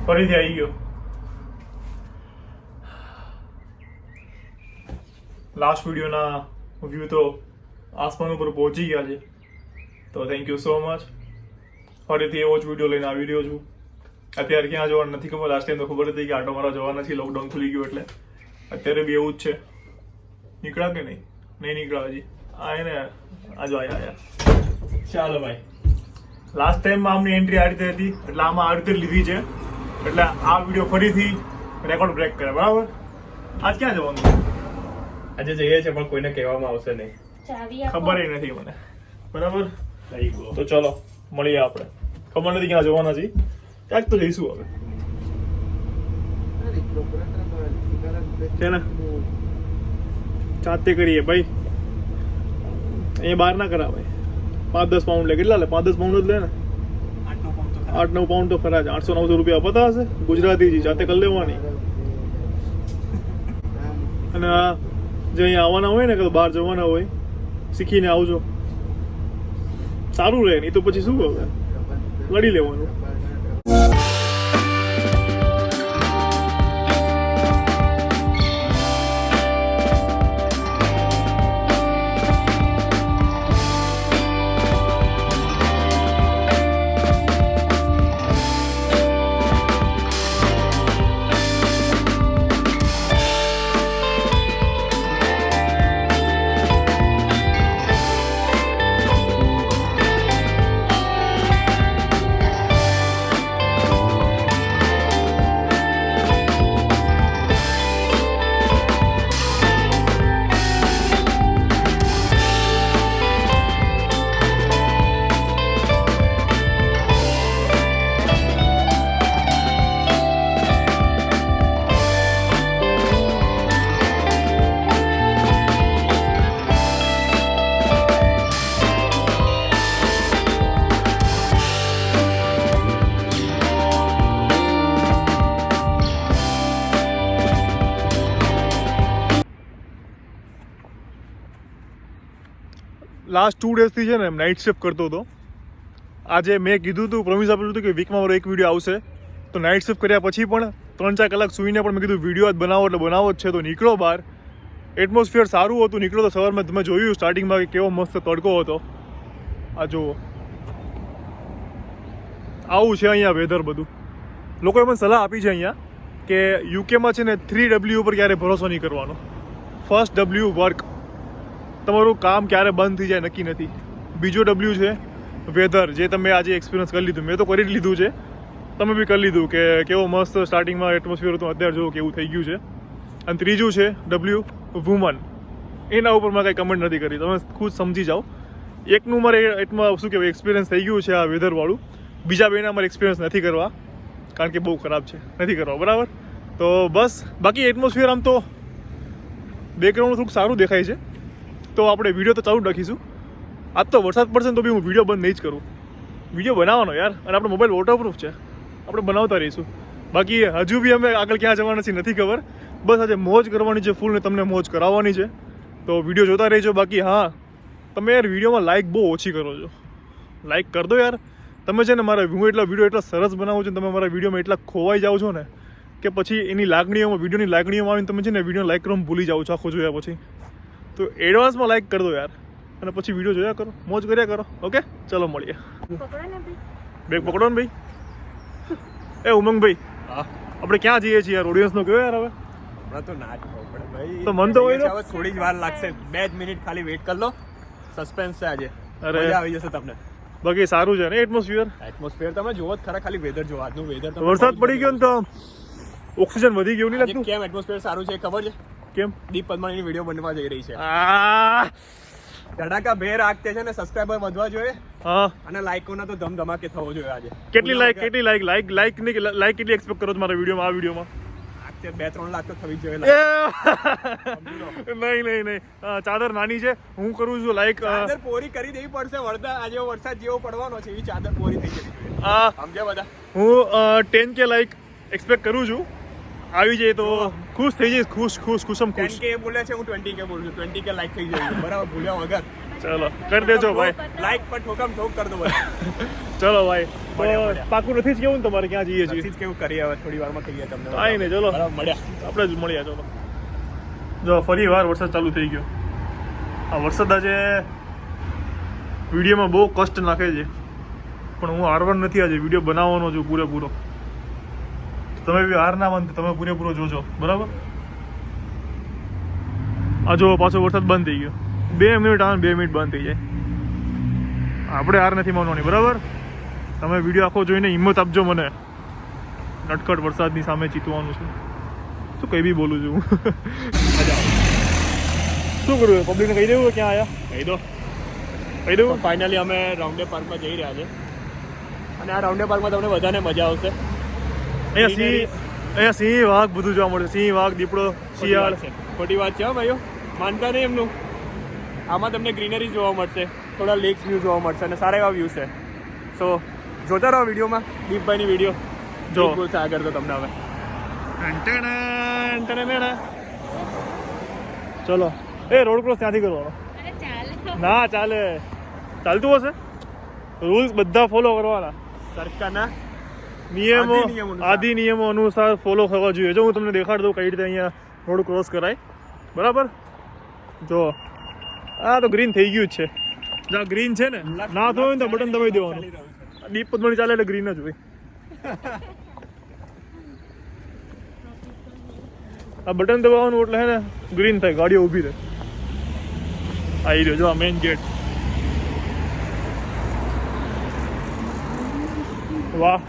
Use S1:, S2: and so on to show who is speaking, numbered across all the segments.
S1: ફરીથી આવી ગયો. લાસ્ટ વિડીયોના વ્યૂ તો આસમાન ઉપર પહોંચી ગયા છે, તો થેન્ક યુ સો મચ. ફરીથી એવો જ વિડીયો લઈને આવી રહ્યો છું. અત્યારે ક્યાં જવાનું નથી ખબર. લાસ્ટ ટાઈમ તો ખબર હતી કે આટો મારવા જવાના છે, લોકડાઉન ખુલી ગયું એટલે. અત્યારે બી એવું જ છે. નીકળ્યા કે નહીં? નહીં નીકળ્યા હજી. આય ને આજો આયા. ચાલો ભાઈ, લાસ્ટ ટાઈમમાં આમની એન્ટ્રી આ રીતે હતી, એટલે આમાં આ રીતે લીધી છે. એટલે આ વિડીયો ફરીથી રેકોર્ડ બ્રેક કરે. બરાબર? આજ ક્યાં જવાનું?
S2: આજે જઈએ છે પણ કોઈને કહેવામાં આવશે નહીં,
S1: ખબર નથી મને. બરાબર, તો ચલો મળીએ આપણે. ખબર નથી ક્યાં જવાના છીએ, ક્યાંક તો જઈશું હવે. છે ને જાતે કરીએ ભાઈ, અહીંયા બહાર ના કરાવાય. 5-10 પાઉન્ડ લે. કેટલા લે? 5-10 પાઉન્ડ જ લે ને. 8-9 પાઉન્ડ તો ખરા જ. 800-900 રૂપિયા પતા હશે. ગુજરાતી જાતે કરી લેવાની. અને જે અહીંયા આવવાના હોય ને, કે બહાર જવાના હોય, શીખીને આવજો. સારું રહે. નહીં તો પછી શું હવે લડી લેવાનું. લાસ્ટ 2 ડેઝથી છે ને નાઇટ શિફ્ટ કરતો હતો. આજે મેં કીધું હતું, પ્રોમિસ આપ્યું હતું કે વીકમાં મારો એક વિડીયો આવશે. તો નાઇટ શિફ્ટ કર્યા પછી પણ 3-4 કલાક સૂઈને પણ મેં કીધું વિડીયો જ બનાવો, એટલે બનાવો જ છે. તો નીકળો બહાર. એટમોસ્ફિયર સારું હતું. નીકળો તો સવારમાં તમે જોયું સ્ટાર્ટિંગમાં કે કેવો મસ્ત તડકો હતો. આ જુઓ, આવું છે અહીંયા વેધર બધું. લોકોએ મને સલાહ આપી છે અહીંયા કે યુકેમાં છે ને 3W ઉપર ક્યારે ભરોસો નહીં કરવાનો. First W work. તમારું કામ ક્યારે બંધ થઈ જાય નક્કી નથી. બીજો W છે વેધર, જે તમે આજે એક્સપિરિયન્સ કરી લીધું. મેં તો કરી જ લીધું છે, તમે બી કરી લીધું કે કેવો મસ્ત સ્ટાર્ટિંગમાં એટમોસ્ફિયર હતું, અત્યારે જુઓ કેવું થઈ ગયું છે. અને ત્રીજું છે W વુમન. એના ઉપર મેં કંઈ કમેન્ટ નથી કરી, તમે ખુદ સમજી જાઓ. એકનું મારે એટમાં શું કહેવાય એક્સપિરિયન્સ થઈ ગયું છે આ વેધરવાળું. બીજા બેના મારે એક્સપિરિયન્સ નથી કરવા, કારણ કે બહુ ખરાબ છે, નથી કરવા. બરાબર? તો બસ, બાકી એટમોસ્ફિયર આમ તો બેકગ્રાઉન્ડ થોડુંક સારું દેખાય છે. તો આપણે વિડીયો તો ચાલુ જ રાખીશું. આજ તો વરસાદ પડશે ને તો બી હું વિડીયો બંધ નહીં જ કરું. વિડીયો બનાવવાનો યાર. અને આપણો મોબાઈલ વોટરપ્રૂફ છે, આપણે બનાવતા રહીશું. બાકી હજુ બી અમે આગળ ક્યાં જવાના છીએ નથી ખબર. બસ આજે મોજ કરવાની છે ફૂલ, ને તમને મોજ કરાવવાની છે. તો વિડીયો જોતા રહેજો. બાકી હા, તમે યાર વિડીયોમાં લાઇક બહુ ઓછી કરો છો. લાઇક કરી દો યાર. તમે છે ને મારા હું એટલા વિડીયો એટલા સરસ બનાવું છું, તમે મારા વિડીયોમાં એટલા ખોવાઈ જાઓ છો ને કે પછી એની લાગણીઓમાં, વિડીયોની લાગણીઓમાં આવીને તમે છે ને વિડીયો લાઇક કરવાનું ભૂલી જાઓ છો આખો જોયા પછી. તો એડવાન્સમાં લાઇક કરી દો યાર, અને પછી વિડીયો જોયા કરો, મોજ કર્યા કરો. ઓકે, ચલો મળીએ. બેગ પકડો ને ભાઈ. એ ઉમંગભાઈ, આપણે ક્યાં જઈએ છીએ યાર? ઓડિયન્સનો કયો યાર હવે?
S2: તો ના જ ખબર પડે ભાઈ.
S1: તો મન તો હોય
S2: હવે થોડી જ વાર લાગશે, 2 જ મિનિટ ખાલી વેઇટ કરી લો. સસ્પેન્સ છે આજે, મજા આવી જશે તમને.
S1: બાકી સારું છે ને એટમોસ્ફિયર?
S2: એટમોસ્ફિયર તમે જોવો જ ખરા, ખાલી વેધર જો. આજનું વેધર,
S1: વરસાદ પડી ગયો ને તો ઓક્સિજન વધી ગયું નહીં લાગતું?
S2: કેમ એટમોસ્ફિયર સારું છે ખબર છે?
S1: કેમ?
S2: દીપ પદ્માણીની વિડીયો બનવા જઈ રહી છે. ધડાકા ભેર આગતે છે ને, સબસ્ક્રાઇબર વધવા જોઈએ.
S1: હા,
S2: અને લાઈકોના તો ધમધમાકે થવો જોઈએ આજે.
S1: કેટલી લાઈક કેટલી એક્સપેક્ટ કરો છો મારા વિડીયોમાં? આ વિડીયોમાં
S2: આગતે 2-3 લાખ તો થવી જ જોઈએ.
S1: નહીં, ચાદર નાની છે. હું કરું છું લાઈક.
S2: ચાદર પોરી કરી દેવી પડશે. વરસાદ જેવો પડવાનો છે, એવી ચાદર પોરી થઈ જવી જોઈએ. સમજ્યા બધા?
S1: હું 10K લાઈક એક્સપેક્ટ કરું છું. આવી જાય તો ખુશ થઈ જઈશ. ખુશમ ખુશ.
S2: 10K બોલે છે, હું 20K બોલું છું. 20K લાઈક થઈ જાય બરાબર, ભૂલ્યા વગર.
S1: ચલો કરી દેજો ભાઈ,
S2: લાઈક પર ઠોકમ ઠોક કરી દો ભાઈ.
S1: ચલો ભાઈ.
S2: મળ્યા,
S1: તો
S2: મળ્યા.
S1: પાકું નથી જ કેવું ને તમારે ક્યાં જઈએ છીએ?
S2: નથી જ કેવું કરીએ હવે થોડી વારમાં કહીએ તમને.
S1: કાંઈ નહીં, ચલો
S2: બરાબર, મળ્યા.
S1: આપણે જ મળ્યા. ચલો જો ફરી વાર વરસાદ ચાલુ થઈ ગયો. આ વરસાદ આજે વિડીયોમાં બહુ કષ્ટ નાખે છે, પણ હું હારવાનું નથી આજે વિડીયો બનાવવાનો છું પૂરેપૂરો. તમે બી હાર ના માનતા, તમે પૂરેપૂરો જોજો, બરાબર? આ જો પાછો વરસાદ બંધ થઈ ગયો. 2 મિનિટ આવે 2 મિનિટ બંધ થઈ જાય. આપણે હાર નથી માનવાની, બરાબર? તમે વિડીયો આખો જોઈને હિંમત આપજો મને. નટખટ વરસાદની સામે જીતવાનું છે. શું કંઈ બી બોલું છું.
S2: મજા આવે.
S1: શું કરવું? પબ્લિકને કહી દેવું ક્યાં આવ્યા?
S2: કહી દો.
S1: કહી દેવું.
S2: ફાઇનલી અમે રાઉન્ડે પાર્કમાં જઈ રહ્યા છે અને આ રાઉન્ડે પાર્કમાં તમને બધાને મજા આવશે.
S1: અહીંયા સિંહ, વાઘ બધું જોવા મળશે. સિંહ, વાઘ, દીપડો, શિયાળ.
S2: ખોટી વાત છે હો ભાઈઓ, માનતા નહીં એમનું. આમાં તમને ગ્રીનરી જોવા મળશે, થોડા લેક્સ વ્યૂ જોવા મળશે અને સારા એવા વ્યૂ છે. સો જોતા રહો વિડીયોમાં, દીપભાઈની વિડીયો
S1: જો.
S2: બોલશે આગળ તો તમને હવે.
S1: ચલો એ રોડ ક્રોસ ત્યાંથી કરવાનો. ના ચાલે, ચાલતું હશે. રૂલ્સ બધા ફોલો કરવાના.
S2: સરકારના
S1: નિયમો,
S2: આદિ નિયમો અનુસાર.
S1: આદિ નિયમો અનુસાર ફોલો થવા જોઈએ. જો હું તમને દેખાડી દઉં કઈ રીતે અહીંયા રોડ ક્રોસ કરાય, બરાબર? જો આ તો ગ્રીન થઈ ગયું જ છે. જ્યાં ગ્રીન છે ને, ના થયું ને તો બટન દબાવી દેવાનું. દીપ પદ્મણી ચાલે એટલે ગ્રીન જ હોય. આ બટન દબાવવાનું એટલે હે ને ગ્રીન થાય, ગાડીઓ ઊભી રહે. આવી રહ્યો જો આ મેઇન ગેટ. વાહ,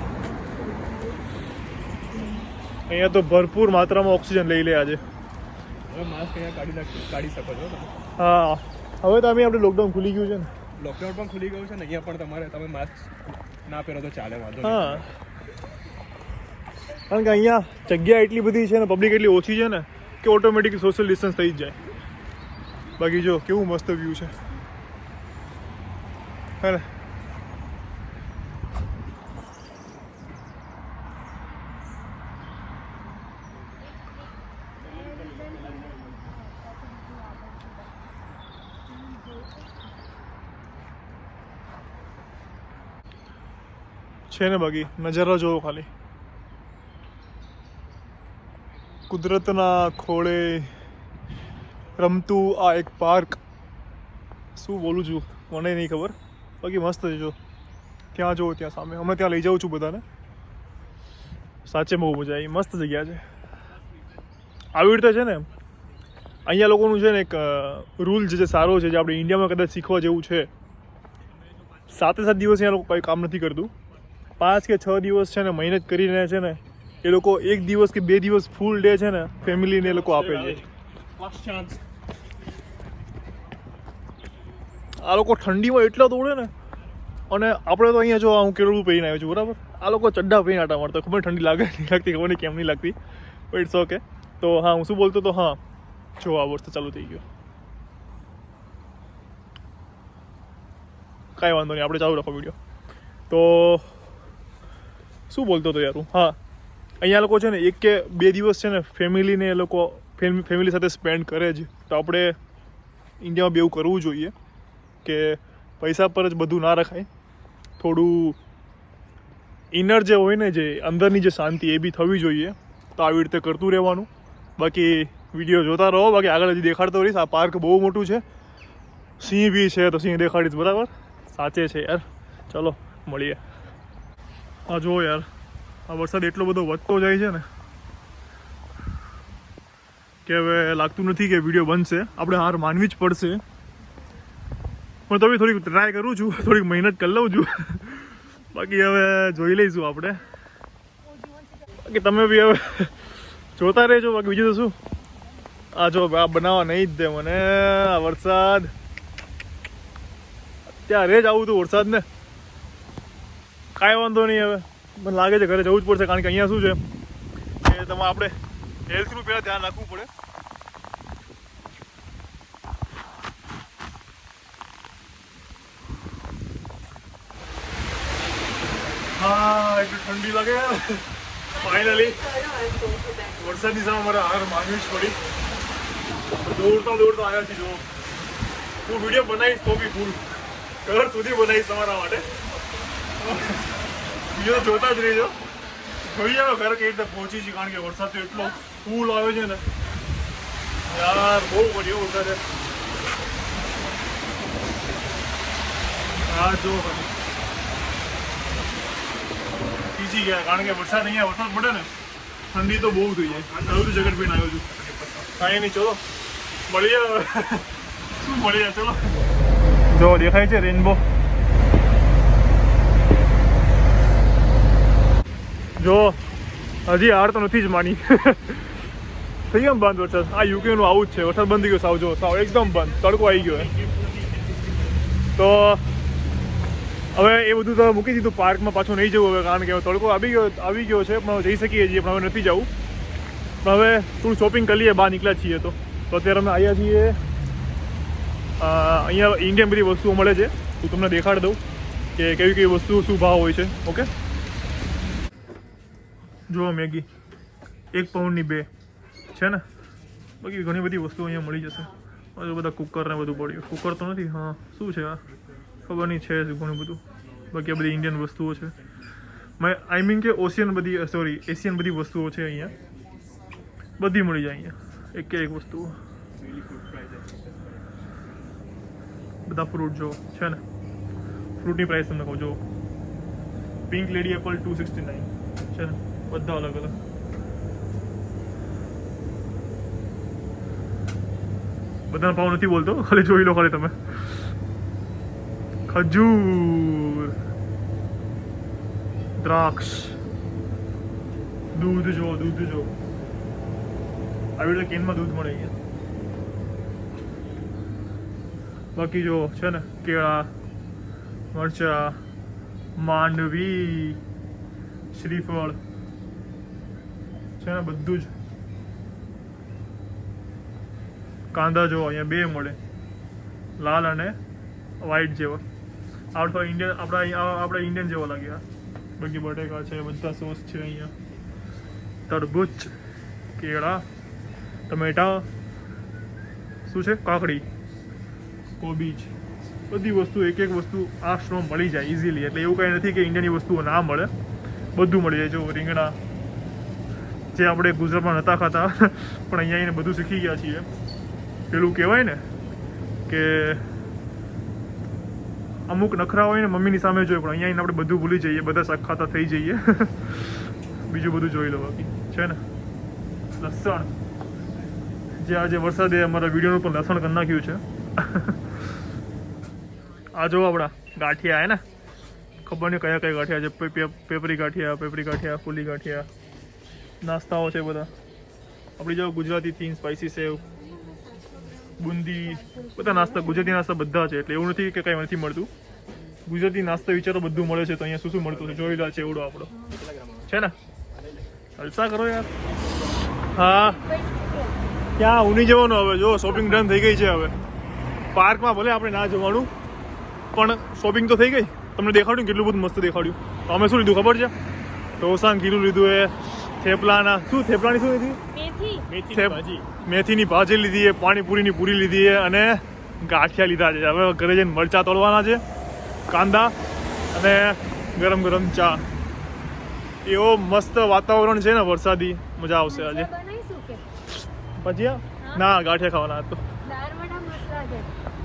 S1: અહીંયા તો ભરપૂર માત્રામાં ઓક્સિજન લઈ લે આજે.
S2: હવે માસ્ક અહીંયા કાઢી શકો છો તમે.
S1: હા, હવે તો આપણે લોકડાઉન ખુલી ગયું છે ને.
S2: લોકડાઉન પણ ખુલી ગયું છે ને, અહીંયા પણ તમે માસ્ક ના પહેરો તો ચાલે, વાંધો નહીં.
S1: હા, કારણ કે અહીંયા જગ્યા એટલી બધી છે ને, પબ્લિક એટલી ઓછી છે ને કે ઓટોમેટિક સોશિયલ ડિસ્ટન્સ થઈ જ જાય. બાકી જો કેવું મસ્ત વ્યૂ છે, હે ને? છે ને, બાકી નજારો જોવો ખાલી. કુદરતના ખોળે રમતું આ એક પાર્ક. શું બોલું છું મને નહીં ખબર, બાકી મસ્ત છે. જો ત્યાં જુઓ, ત્યાં સામે. હમણાં ત્યાં લઈ જાઉં છું બધાને. સાચે બહુ મજા આવી, મસ્ત જગ્યા છે. આવી રીતે છે ને અહીંયા લોકોનું છે ને એક રૂલ છે જે સારો છે, જે આપણે ઇન્ડિયામાં કદાચ શીખવા જેવું છે. 7 દિવસ અહીંયા લોકો કંઈ કામ નથી કરતું. 5 કે 6 દિવસ છે ને મહેનત કરીને છે ને એ લોકો 1 દિવસ કે 2 દિવસ ફૂલ ડે છે ને ફેમિલીને એ લોકો આપે છે. આ લોકો ઠંડીમાં એટલા દોડે ને, અને આપણે તો અહીંયા જો હું કેળું પહેરીને આવ્યો છું, બરાબર? આ લોકો ચડ્ડા પહેરીને આટા મારતા. ખબર ઠંડી લાગે નહીં લાગતી, ખબર નહીં કેમ નહીં લાગતી, બટ ઇટ્સ ઓકે. તો હા, હું શું બોલતો તો, હા જો આ વર્ષ ચાલુ થઈ ગયો. કાંઈ વાંધો નહીં, આપણે ચાલુ રાખો વિડીયો. તો શું બોલતો હતો યાર હું? હા, અહીંયા લોકો છે ને 1 કે 2 દિવસ છે ને ફેમિલીને એ લોકો ફેમિલી સાથે સ્પેન્ડ કરે જ. તો આપણે ઇન્ડિયામાં બી એવું કરવું જોઈએ કે પૈસા પર જ બધું ના રખાય. થોડું ઇનર જે હોય ને, જે અંદરની જે શાંતિ, એ બી થવી જોઈએ. તો આવી રીતે કરતું રહેવાનું. બાકી વિડીયો જોતા રહો, બાકી આગળ હજી દેખાડતો રહીશ. આ પાર્ક બહુ મોટું છે, સિંહ બી છે તો સિંહ દેખાડીશ, બરાબર? સાચે છે યાર. ચલો મળીએ. હા જુઓ યાર, આ વરસાદ એટલો બધો વધતો જાય છે ને કે હવે લાગતું નથી કે વિડીયો બનશે. આપણે હાર માનવી જ પડશે, પણ તો બી થોડીક ટ્રાય કરું છું, થોડીક મહેનત કરી લઉં છું. બાકી હવે જોઈ લઈશું આપણે. બાકી તમે બી હવે જોતા રહેજો. બાકી બીજું તો શું, આ જો આ બનાવવા નહીં જ દે મને આ વરસાદ. ત્યારે જ આવું હતું વરસાદને. કાંઈ વાંધો નહીં, હવે મને લાગે છે ઘરે જવું જ પડશે. કારણ કે અહીંયા શું છે કે તમે આપણે હેલ્થનું પહેલાં ધ્યાન રાખવું પડે. હા, એટલી ઠંડી લાગે. ફાઇનલી વરસાદની સામે મારે હાર માનવી જ પડી. દોડતા દોડતા આવ્યા છીએ. જો હું વિડીયો બનાવીશ તો બી ફૂલ ઘર સુધી બનાવીશ તમારા માટે. વિડીયો જોતા જ રહેજો. જોઈ જાવ ઘર કઈ રીતે પહોંચી છે, કારણ કે વરસાદ તો એટલો ફૂલ આવ્યો છે ને યાર, બહુ પડ્યો વરસાદ. હા જો પીસી ગયા, કારણ કે વરસાદ અહીંયા વરસાદ પડે ને ઠંડી તો બહુ થઈ જાય. નવું જેકેટ પહેરીને આવ્યો છું. કાંઈ નહીં, ચલો મળીએ. શું મળીએ, ચલો. જો દેખાય છે રેનબો. જો હજી હાર તો નથી જ માની. થઈ ગયો બંધ વરસાદ. આ યુકેનું આવું જ છે, વરસાદ બંધ થઈ ગયો સાવ. જો સાવ એકદમ બંધ, તડકો આવી ગયો. તો હવે એ બધું તો મૂકી દીધું, પાર્કમાં પાછું નહીં જવું હવે, કારણ કે તડકો આવી ગયો છે. પણ જઈ શકીએ છીએ, પણ હવે નથી જવું. પણ હવે થોડું શોપિંગ કરી લઈએ, બહાર નીકળ્યા છીએ. તો અત્યારે અમે આવ્યા છીએ અહીંયા ઇન્ડિયન બધી વસ્તુઓ મળે છે. હું તમને દેખાડી દઉં કે કેવી કેવી વસ્તુ શું ભાવ હોય છે. ઓકે, જુઓ મેગી 1 પાઉન્ડની 2 છે ને. બાકી ઘણી બધી વસ્તુઓ અહીંયા મળી જશે. હજુ બધા કુકર ને બધું પડ્યું. કુકર તો નથી, હા શું છે આ ખબર નહીં, છે ઘણું બધું. બાકી આ બધી ઇન્ડિયન વસ્તુઓ છે. આઈ મીન કે એશિયન બધી વસ્તુઓ છે અહીંયા. બધી મળી જાય અહીંયા, એક વસ્તુઓ. બધા ફ્રૂટ જો છે ને. ફ્રૂટની પ્રાઇસ તમને કહું, જો પિંક લેડી એપલ 269 છે ને. બધા અલગ અલગ. બધાનો ભાવ નથી બોલતો, ખાલી જોઈ લો ખાલી તમે. ખજૂર, દ્રાક્ષ, દૂધ જો. આવી રીતે કેનમાં દૂધ મળે અહીંયા. બાકી જો છે ને કેળા, મરચા, માંડવી, શ્રીફળ છે ને, બધું જ. કાંદા જો અહીંયા 2 મળે, લાલ અને વ્હાઈટ જેવા. આપણા ઇન્ડિયન જેવા લાગ્યા. બાકી બટેકા છે, બધા સોસ છે અહીંયા. તરબૂચ, કેળા, ટમેટા, શું છે, કાકડી, કોબીજ, બધી વસ્તુ એક વસ્તુ આ સ્ટોરમાં મળી જાય ઇઝીલી. એટલે એવું કાંઈ નથી કે ઇન્ડિયાની વસ્તુઓ ના મળે, બધું મળી જાય. જો રીંગણા, જે આપણે ગુજરાતમાં નહોતા ખાતા પણ અહીંયા આવીને બધું શીખી ગયા છીએ. પેલું કહેવાય ને કે અમુક નખરા હોય ને મમ્મીની સામે જોઈએ, પણ અહીંયા આવીને આપણે બધું ભૂલી જઈએ, બધા શાક ખાતા થઈ જઈએ. બીજું બધું જોઈ લો. બાકી છે ને લસણ, જે આજે વરસાદે અમારા વિડીયોનું પણ લસણ કરી નાખ્યું છે. આ જો આપણા ગાંઠિયા હે ને, ખબર નહીં કયા ગાંઠિયા છે. પેપરી ગાંઠિયા, ફૂલી ગાંઠિયા, નાસ્તાઓ છે બધા. આપણી જો ગુજરાતી થીમ, સ્પાઇસી સેવ, બુંદી, બધા નાસ્તા, ગુજરાતી નાસ્તા બધા છે. એટલે એવું નથી કે કંઈ નથી મળતું. ગુજરાતી નાસ્તા વિચારો બધું મળે છે. તો અહીંયા શું મળતું છે જોઈ લો. ચેવડો આપણો છે ને. અલસા કરો યાર. હા, ક્યાં ઊની જવાનું હવે. જો શોપિંગ ડન થઈ ગઈ છે. હવે પાર્કમાં ભલે આપણે ના જવાનું, પણ શોપિંગ તો થઈ ગઈ. તમને દેખાડ્યું કેટલું બધું મસ્ત દેખાડ્યું. તો અમે શું લીધું ખબર છે? ઢોસા ખીરું લીધું એ, થેપલાની શું લીધી? મેથીની ભાજી લીધી, પાણીપુરીની પૂરી લીધી અને ગાંઠિયા લીધા છે. હવે ઘરે જઈને મરચા તોડવાના છે, કાંદા અને ગરમ ગરમ ચા. એવો મસ્ત વાતાવરણ છે ને વરસાદી, મજા આવશે આજે. ભજીયા ના, ગાંઠિયા ખાવાના તો.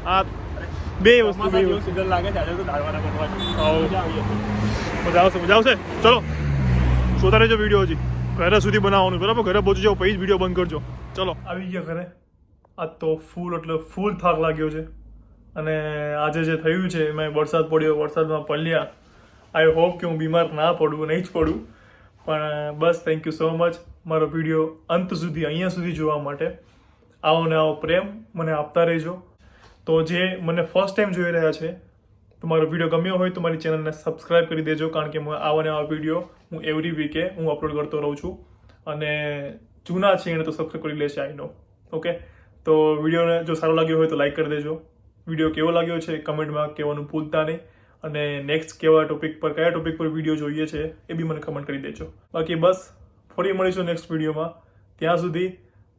S1: આ 2 વસ્તુ સુંદર લાગે છે. આજે તો દાળવાના મજા આવશે. ચલો જોતા રહેજો વિડીયો. હજી ઘરે સુધી બનાવવાનું, બરાબર? ઘરે પહોંચી જાઓ પછી જ વિડીયો બંધ કરજો. ચલો આવી ગયા ઘરે. આજ તો ફૂલ થાક લાગ્યો છે. અને આજે જે થયું છે એમાં વરસાદ પડ્યો, વરસાદમાં પલ્યા. આઈ હોપ કે હું બીમાર ના પડું, નહીં જ પડું. પણ બસ થેન્ક યુ સો મચ મારો વિડીયો અંત સુધી અહીંયા સુધી જોવા માટે. આવો ને આવો પ્રેમ મને આપતા રહેજો. તો જે મને ફર્સ્ટ ટાઈમ જોઈ રહ્યા છે, તો મારો વિડીયો ગમ્યો હોય તો મારી ચેનલને સબસ્ક્રાઈબ કરી દેજો, કારણ કે આવા ને આવા વિડીયો હું એવરી વીકે અપલોડ કરતો રહું છું. અને જૂના છે એને તો સબસ્ક્રાઈબ કરી લેશે, આઈ નો. ઓકે, તો વિડીયોને જો સારો લાગ્યો હોય તો લાઈક કરી દેજો. વિડીયો કેવો લાગ્યો છે કમેન્ટમાં કહેવાનું ભૂલતા નહીં. અને નેક્સ્ટ કયા ટોપિક પર વિડીયો જોઈએ છે એ બી મને કમેન્ટ કરી દેજો. બાકી બસ ફરી મળીશું નેક્સ્ટ વિડીયોમાં. ત્યાં સુધી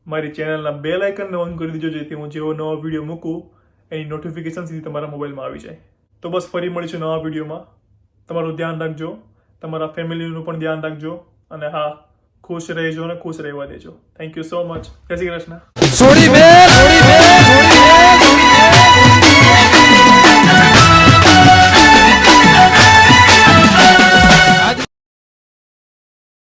S1: મારી ચેનલના બેલ આઇકનને ઓન કરી દેજો, જેથી હું જેવો નવો વિડીયો મૂકું એની નોટિફિકેશન સીધી તમારા મોબાઈલમાં આવી જાય. તો બસ ફરી મળીશું નવા વિડીયોમાં. તમારું ધ્યાન રાખજો, તમારા ફેમિલીનું પણ ધ્યાન રાખજો, અને હા, ખુશ રહેજો અને ખુશ રહેવા દેજો. Thank you so much. જય શ્રી કૃષ્ણ.